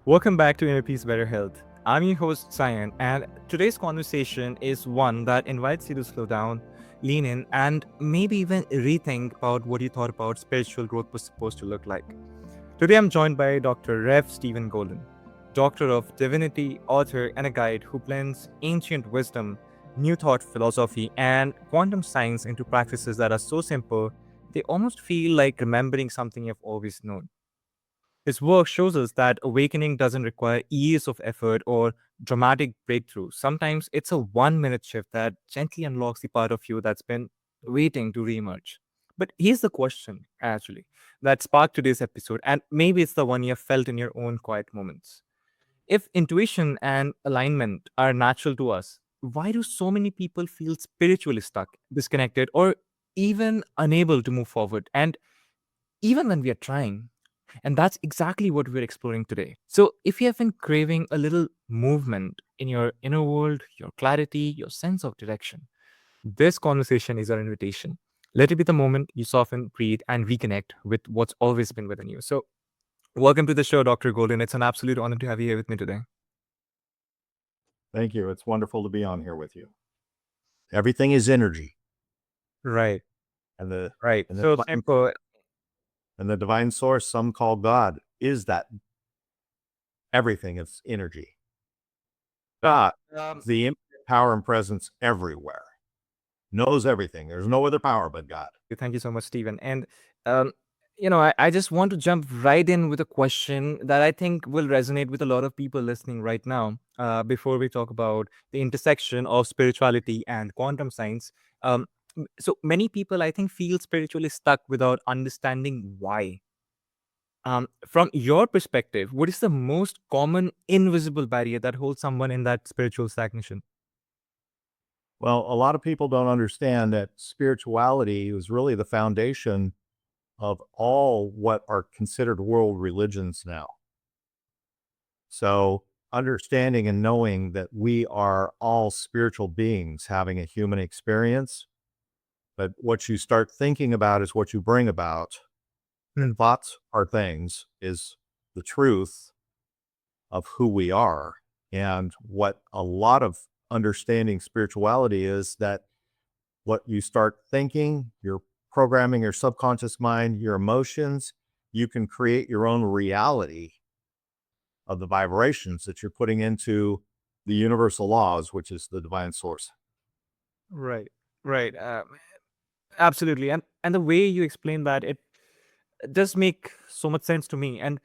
Welcome back to Inner Peace Better Health. I'm your host, Sayan, and today's conversation is one that invites you to slow down, lean in, and maybe even rethink about what you thought about spiritual growth was supposed to look like. Today, I'm joined by Dr. Rev Steven Golden, Doctor of Divinity, author, and a guide who blends ancient wisdom, New Thought philosophy, and quantum science into practices that are so simple they almost feel like remembering something you've always known. His work shows us that awakening doesn't require years of effort or dramatic breakthrough. Sometimes it's a 1 minute shift that gently unlocks the part of you that's been waiting to reemerge. But here's the question, actually, that sparked today's episode, and maybe it's the one you have felt in your own quiet moments. If intuition and alignment are natural to us, why do so many people feel spiritually stuck, disconnected, or even unable to move forward? And even when we are trying, and that's exactly what we're exploring today. So, if you have been craving a little movement in your inner world, your clarity, your sense of direction, this conversation is our invitation. Let it be the moment you soften, breathe, and reconnect with what's always been within you. So, welcome to the show, Dr. Golden. It's an absolute honor to have you here with me today. Thank you. It's wonderful to be on here with you. Everything is energy, Right, and the right. and the So divine, simple. and the divine source, some call God, is that everything is energy. God Um, is the infinite power and presence everywhere. Knows everything. There's no other power but God. Thank you so much, Stephen. And um, I just want to jump right in with a question that I think will resonate with a lot of people listening right now. Before we talk about the intersection of spirituality and quantum science, so many people I think feel spiritually stuck without understanding why. From your perspective, what is the most common invisible barrier that holds someone in that spiritual stagnation? Well, a lot of people don't understand that spirituality is really the foundation of all what are considered world religions now. So, understanding and knowing that we are all spiritual beings having a human experience, but what you start thinking about is what you bring about. Hmm. And thoughts are things is the truth of who we are. And what a lot of understanding spirituality is that what you start thinking, your programming your subconscious mind, your emotions, you can create your own reality of the vibrations that you're putting into the universal laws, which is the divine source. Right, right. Absolutely. And the way you explain that, it does make so much sense to me. And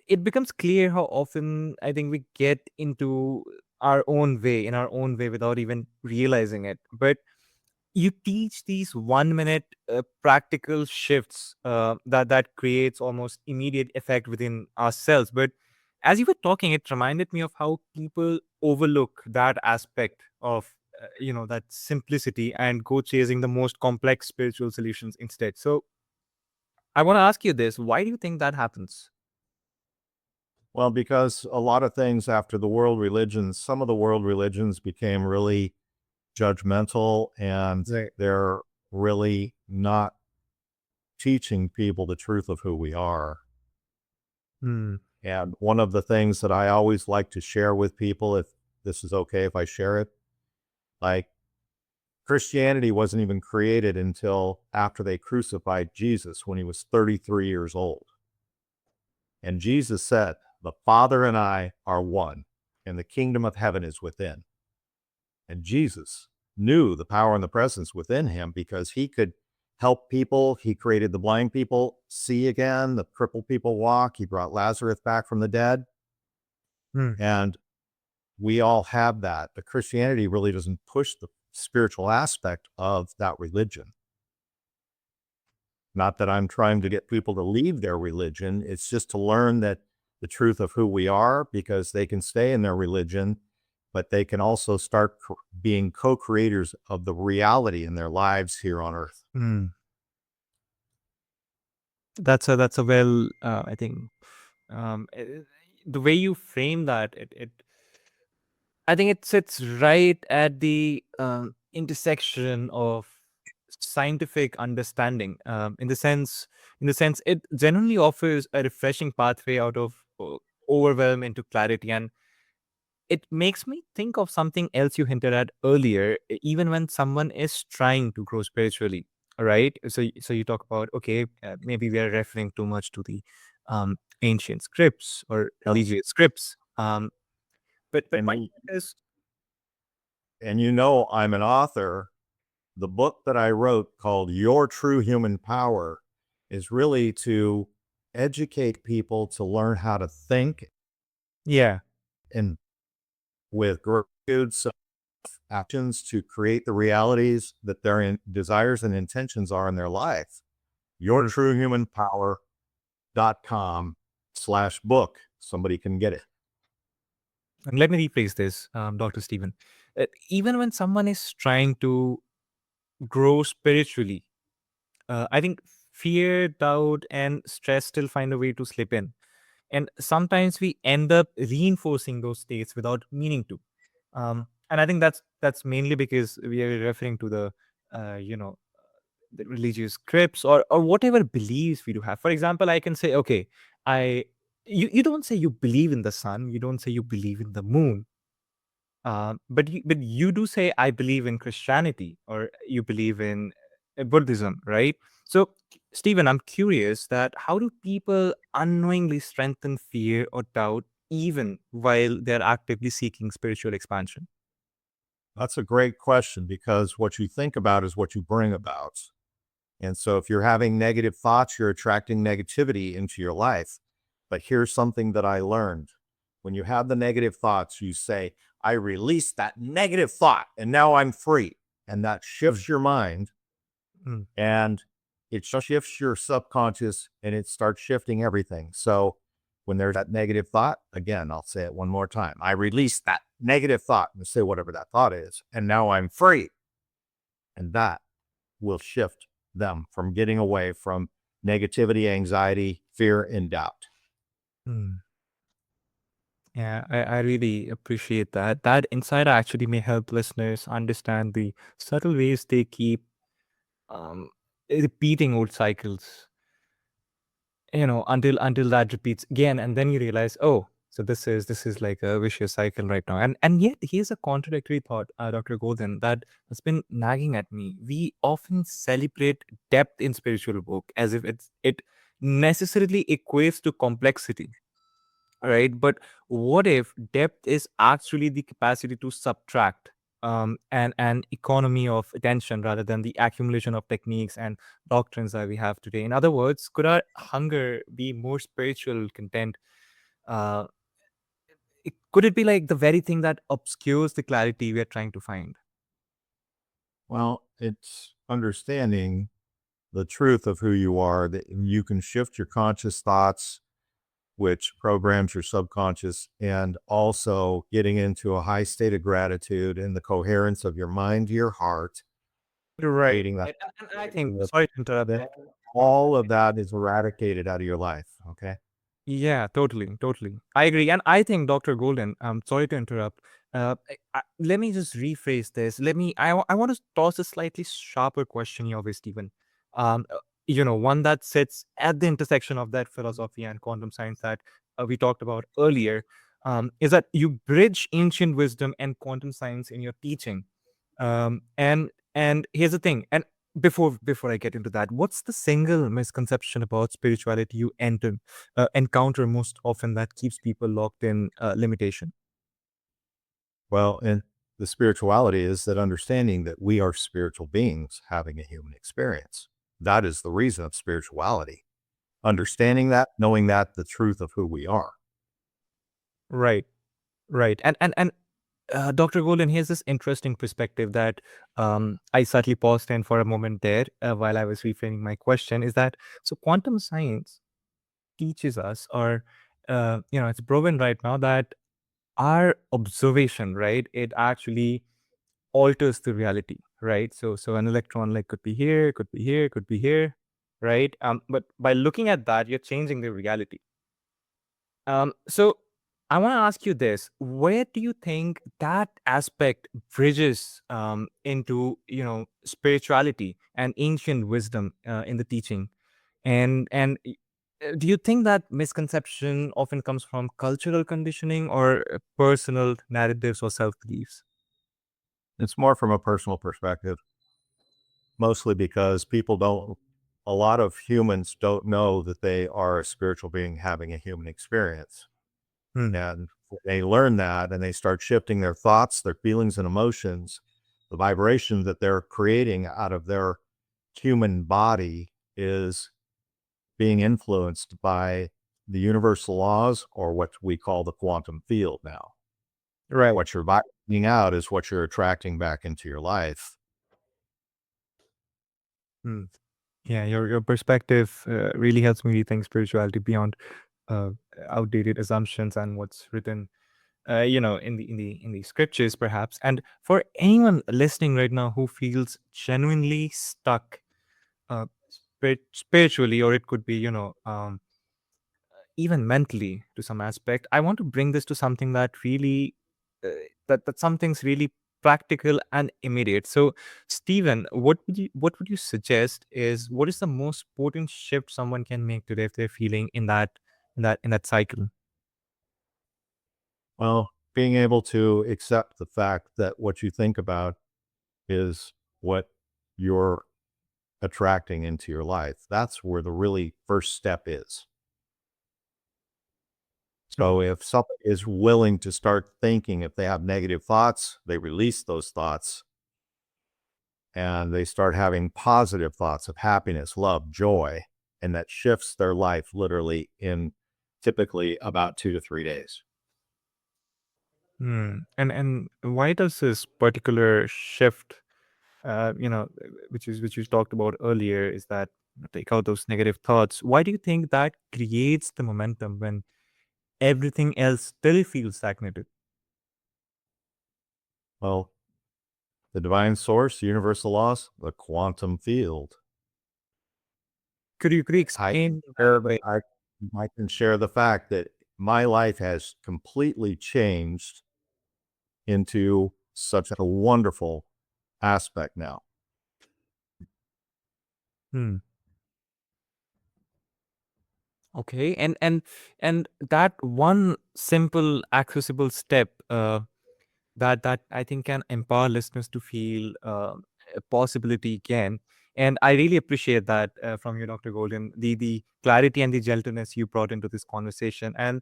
it becomes clear how often I think we get into our own way, in our own way, without even realizing it. But you teach these 1 minute practical shifts that creates almost immediate effect within ourselves. But as you were talking, it reminded me of how people overlook that aspect of that simplicity and go chasing the most complex spiritual solutions instead. So I want to ask you this: why do you think that happens? Well, because a lot of things after the world religions, some of the world religions became really judgmental and Right. they're really not teaching people the truth of who we are. Hmm. And one of the things that I always like to share with people, if this is okay if I share it, like Christianity wasn't even created until after they crucified Jesus when he was 33 years old. And Jesus said, "The Father and I are one, and the kingdom of heaven is within." And Jesus knew the power and the presence within him because he could help people. He created the blind people see again, the crippled people walk. He brought Lazarus back from the dead. Hmm. And we all have that. But Christianity really doesn't push the spiritual aspect of that religion. Not that I'm trying to get people to leave their religion, it's just to learn that the truth of who we are because they can stay in their religion, but they can also start being co creators of the reality in their lives here on earth. Hmm. That's a well, I think, the way you frame that, it I think it sits right at the intersection of scientific understanding. In the sense, it generally offers a refreshing pathway out of overwhelm into clarity. And it makes me think of something else you hinted at earlier. Even when someone is trying to grow spiritually, right? So you talk about, okay, maybe we are referring too much to the ancient scripts or Yeah. religious scripts. But And my you, point is, and you know, I'm an author. The book that I wrote called Your True Human Power is really to educate people to learn how to think yeah. and with gratitude, actions to create the realities that their desires and intentions are in their life. Mm. yourtruehumanpower.com/book. Somebody can get it. And let me rephrase this, Dr. Stephen. Even when someone is trying to grow spiritually, I think fear, doubt, and stress still find a way to slip in. And sometimes we end up reinforcing those states without meaning to. And I think that's mainly because we are referring to the, you know, the religious scripts or whatever beliefs we do have. For example, I can say, okay, I you don't say you believe in the sun, you don't say you believe in the moon, but you do say I believe in Christianity or you believe in Buddhism, right? So, Stephen, I'm curious that how do people unknowingly strengthen fear or doubt even while they're actively seeking spiritual expansion? That's a great question because what you think about is what you bring about. And so if you're having negative thoughts, you're attracting negativity into your life. But here's something that I learned. When you have the negative thoughts, you say, I release that negative thought and now I'm free. And that Mm, shifts your mind mm, and it shifts your subconscious and it starts shifting everything. So when there's that negative thought, again, I'll say it one more time. I release that negative thought and say whatever that thought is. And now I'm free. And that will shift them from getting away from negativity, anxiety, fear, and doubt. mm. Yeah, I really appreciate that. That insight actually may help listeners understand the subtle ways they keep um, repeating old cycles, until that repeats again, and then you realize, oh, so this is like a vicious cycle right now. And yet here's a contradictory thought, Dr. Golden, that has been nagging at me. We often celebrate depth in spiritual work as if it necessarily equates to complexity, right? But what if depth is actually the capacity to subtract, and an economy of attention rather than the accumulation of techniques and doctrines that we have today? In other words, could our hunger be more spiritual content? Uh, could it be like the very thing that obscures the clarity we are trying to find? Well, it's understanding the truth of who you are, that you can shift your conscious thoughts, which programs your subconscious, and also getting into a high state of gratitude and the coherence of your mind to your heart, You're right. creating that. And I think, sorry to interrupt. Then all of that is eradicated out of your life. Okay. Yeah, totally, totally. I agree. And I think, Dr. Golden, I'm sorry to interrupt. Let me just rephrase this. I want to toss a slightly sharper question your way, Stephen. One that sits at the intersection of that philosophy and quantum science that we talked about earlier, is that you bridge ancient wisdom and quantum science in your teaching. And here's the thing. And before I get into that, what's the single misconception about spirituality you encounter most often that keeps people locked in limitation? Well, and the spirituality is that understanding that we are spiritual beings having a human experience. That is the reason of spirituality. Understanding that, knowing that, the truth of who we are. Right, right. And Dr. Golden, here's this interesting perspective that I subtly paused in for a moment there while I was reframing my question. Is that so? Quantum science teaches us, or it's proven right now that our observation, right, it actually alters the reality, right? So an electron like could be here, could be here, could be here, right? But by looking at that, you're changing the reality. So I want to ask you this: where do you think that aspect bridges into spirituality and ancient wisdom in the teaching? And Do you think that misconception often comes from cultural conditioning or personal narratives or self beliefs? It's more from a personal perspective, mostly because a lot of humans don't know that they are a spiritual being having a human experience. Hmm. And when they learn that and they start shifting their thoughts, their feelings, and emotions, the vibration that they're creating out of their human body is being influenced by the universal laws, or what we call the quantum field now. Right. What you're vibrating out is what you're attracting back into your life. Hmm. Yeah, your perspective really helps me rethink spirituality beyond uh, outdated assumptions and what's written, in the scriptures, perhaps. And for anyone listening right now who feels genuinely stuck, spiritually, or it could be, even mentally to some aspect, I want to bring this to something that really, uh, that something's really practical and immediate. So, Stephen, what would you suggest is what is the most potent shift someone can make today if they're feeling in that cycle? Well, being able to accept the fact that what you think about is what you're attracting into your life. That's where the really first step is. Hmm. So if somebody is willing to start thinking, if they have negative thoughts, they release those thoughts and they start having positive thoughts of happiness, love, joy, and that shifts their life literally in typically about 2 to 3 days. And why does this particular shift, which you talked about earlier, is that take out those negative thoughts? Why do you think that creates the momentum when everything else still feels stagnated? Well, the divine source, universal laws, the quantum field. Could you I explain share by I I can share the fact that my life has completely changed into such a wonderful aspect now. Hmm. Okay, and that one simple accessible step, that I think can empower listeners to feel a possibility again. And I really appreciate that from you, Dr. Golden, the clarity and the gentleness you brought into this conversation. And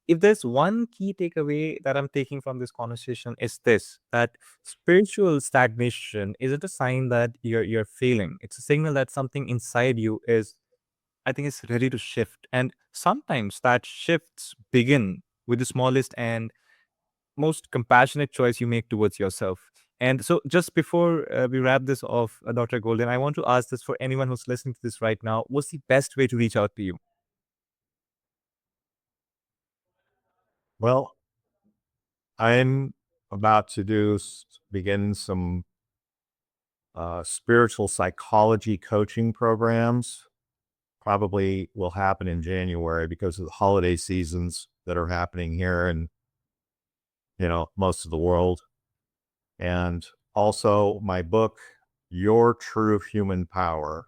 if there's one key takeaway that I'm taking from this conversation, is this: that spiritual stagnation isn't a sign that you're failing. It's a signal that something inside you is, I think, is ready to shift. And sometimes that shifts begin with the smallest and most compassionate choice you make towards yourself. And so, just before we wrap this off, Dr. Golden, I want to ask this for anyone who's listening to this right now: what's the best way to reach out to you? Well, I'm about to begin some spiritual psychology coaching programs. Probably will happen in January because of the holiday seasons that are happening here and most of the world. And also my book, Your True Human Power.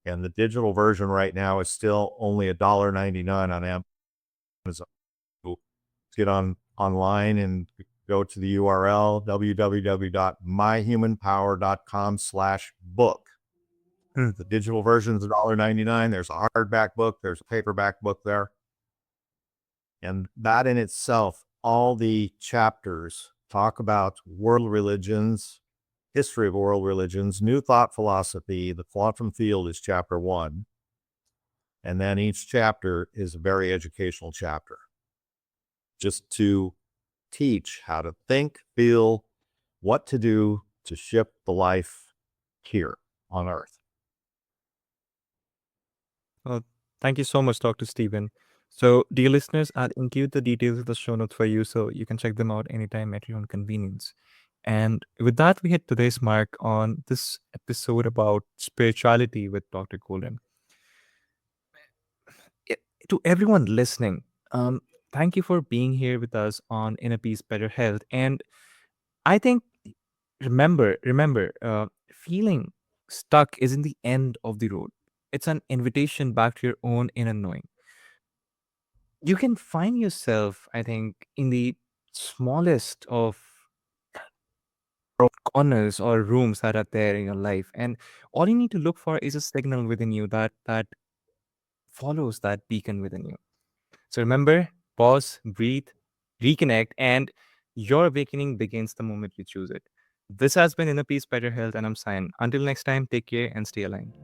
And the digital version right now is still only $1.99 on Amazon. Get online and go to the URL www.myhumanpower.com/book. Hmm. The digital version is $1.99. There's a hardback book, there's a paperback book there. And that in itself, all the chapters talk about world religions, history of world religions, new thought philosophy. The quantum field is chapter one. And then each chapter is a very educational chapter, just to teach how to think, feel, what to do to shift the life here on earth. Well, thank you so much, Dr. Stephen. So, dear listeners, I'll include the details of the show notes for you so you can check them out anytime at your own convenience. And with that, we hit today's mark on this episode about spirituality with Dr. Golden. I- to everyone listening, thank you for being here with us on Inner Peace, Better Health. And I think, remember, feeling stuck isn't the end of the road. It's an invitation back to your own inner knowing. You can find yourself, I think, in the smallest of corners or rooms that are there in your life, and all you need to look for is a signal within you that follows that beacon within you. So remember, pause, breathe, reconnect, and your awakening begins the moment you choose it. This has been Inner Peace, Better Health, and I'm Sayan. Until next time, take care and stay aligned.